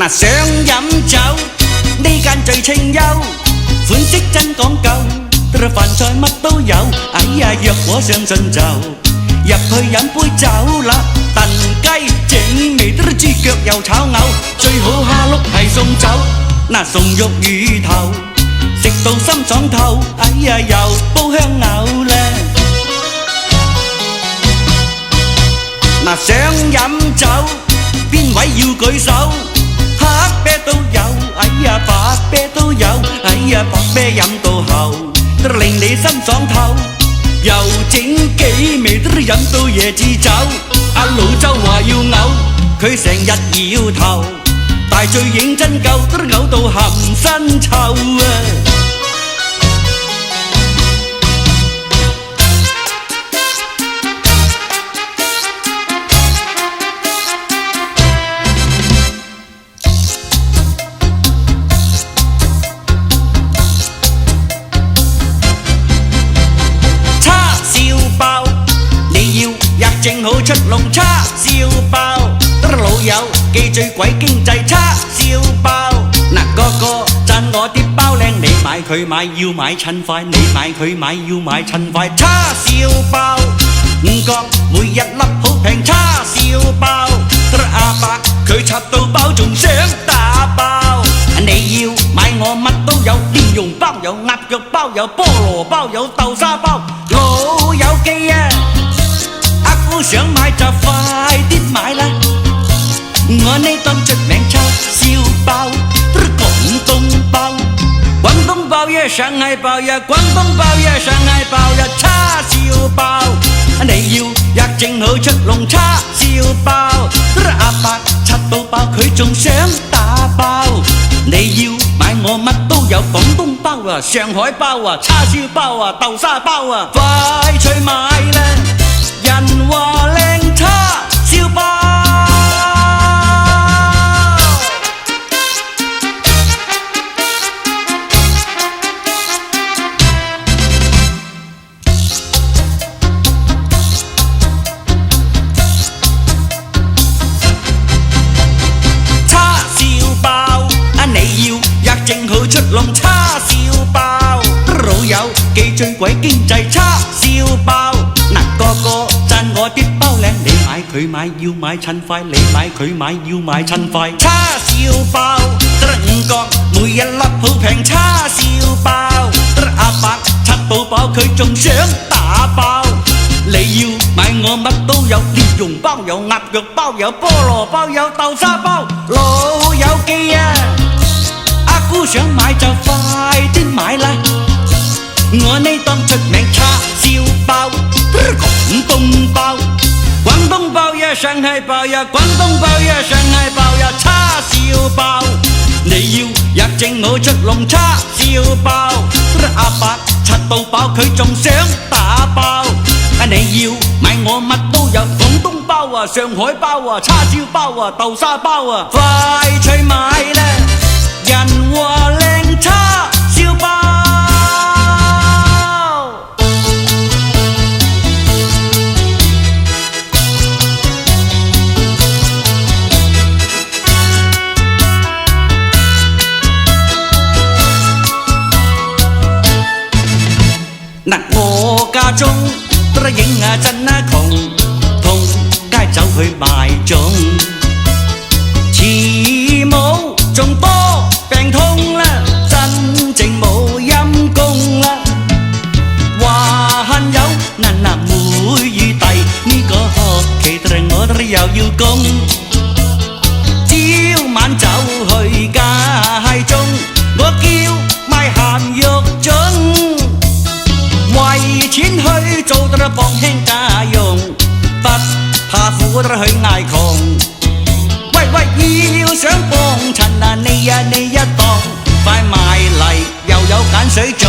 嗱，想飲酒呢間最清幽，款式真講究，飯菜乜都有。哎呀，若果相信就入去飲杯酒啦，燉雞整味豬腳又炒牛，最好蝦碌係送酒。嗱，餸肉魚頭食到心爽透，哎呀又煲香牛咧。嗱，想飲酒邊位要舉手？黑啤都有，哎呀白啤都有，哎呀白啤飲到後令你心爽透，又整幾味飲到夜至走。阿老周話要嘔，佢成日搖頭，大醉認真夠，嘔到含身臭啊！正好出籠叉燒包，老友記最鬼經濟叉燒包。嗱，個個讚我啲包靚，你買佢買要買趁快，你買佢買要買趁快。叉燒包五角每一粒好平，叉燒包阿伯佢插到包仲想打包。你要買我乜都有，蓮蓉包有，鴨腳包有，菠蘿包有，豆沙包。老友記啊！想買就快啲買啦！我呢檔出名叉燒包，廣東包，廣東包呀，上海包呀，廣東包呀，上海包呀，叉燒包。你要也正好出籠叉燒包，阿伯拆到爆佢仲想打包。你要買我乜都有，廣東包啊，上海包啊，叉燒包啊，豆沙包啊，快脆買啦！人話靚叉燒包，叉燒包你要也正好出籠叉燒包，老友記最鬼經濟叉燒包。嗱，個個讚我啲包靚，你買佢買要買趁快，你買佢買要買趁快。叉燒包五角每一粒好平，叉燒包阿伯拆到飽佢仲想打包。你要買我乜都有，蓮蓉包有，鴨腳包有，菠蘿包有，豆沙包。老友記啊，阿姑想買就快啲買啦！我呢檔出名叉燒包，廣東包，廣東包呀，上海包呀，廣東包呀，上海包呀，叉燒包。你要也正好出籠叉燒包，阿伯拆到飽佢仲想打包。你要買我乜都有，廣東包啊，上海包啊，叉燒包啊，豆沙包啊，快脆買啦！人話靚叉燒包。嗱，我家中得影啊真啊窮，同街走去賣粽，慈母仲多病痛啦，真正冇陰功啦。話恨有嗱妹與弟呢個學期我哋又要供，朝晚走去街中，我叫賣鹹肉粽。為錢去做得幫輕家用，不怕苦得去捱窮。喂喂，要想幫襯啊，你呀你一檔，快賣嚟又有鹼水粽。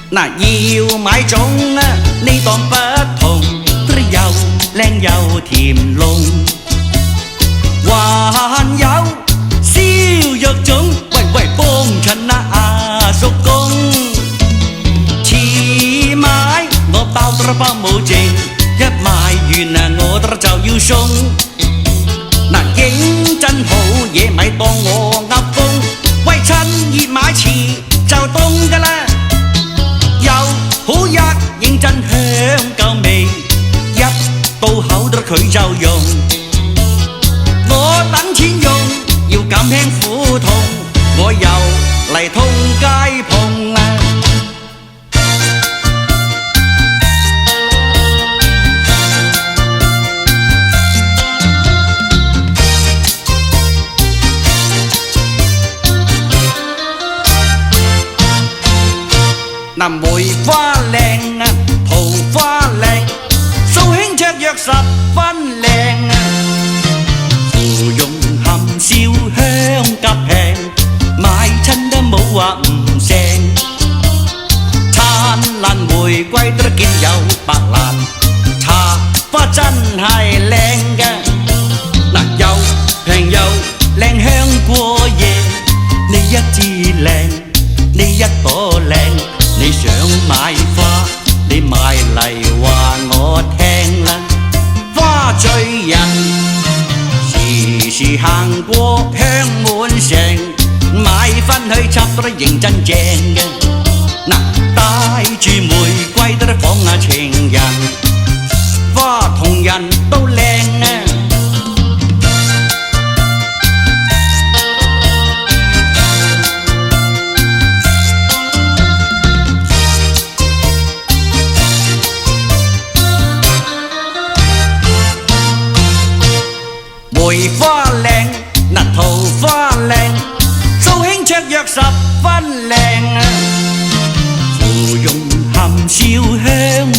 嗱，要買粽啊，呢檔不同，又靚又甜濃。還有當我噏風，為趁熱買遲就凍㗎啦。有好一認真香夠味，一到口得佢就用。我等錢用，要減輕苦痛，我又嚟通街碰啦。嗱，梅花靚啊，桃花靚，素馨卓約十分靚啊。芙蓉含笑香夾平，買親都冇話唔正。燦爛玫瑰都見有白蘭，茶花真係靚嘅。嗱，又平又靚香過夜，你一枝靚，你一朵靚。你想買花，你買嚟話我聽啦。花醉人時時行過香滿城，買返去插得認真正嘅。嗱，帶住玫瑰得訪下情人，花同人都靚啊。梅花靚，嗱桃花靚，素馨卓約十分靚啊。芙蓉含笑香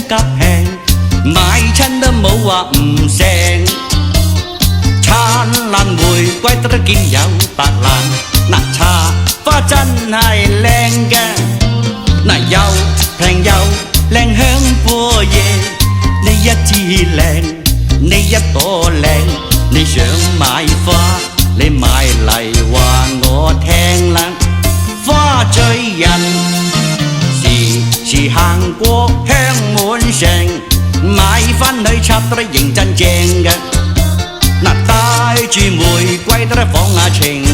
夾平，買親都冇話唔成。燦爛玫瑰得見有白蘭，嗱茶花真係靚嘅。嗱，又平又靚香過夜，你一枝靚，你一朵靚。你想買花，你買嚟話我聽啦。花醉人時時行過香滿城，買返去插得認真正嘅。嗱，帶住玫瑰得訪下情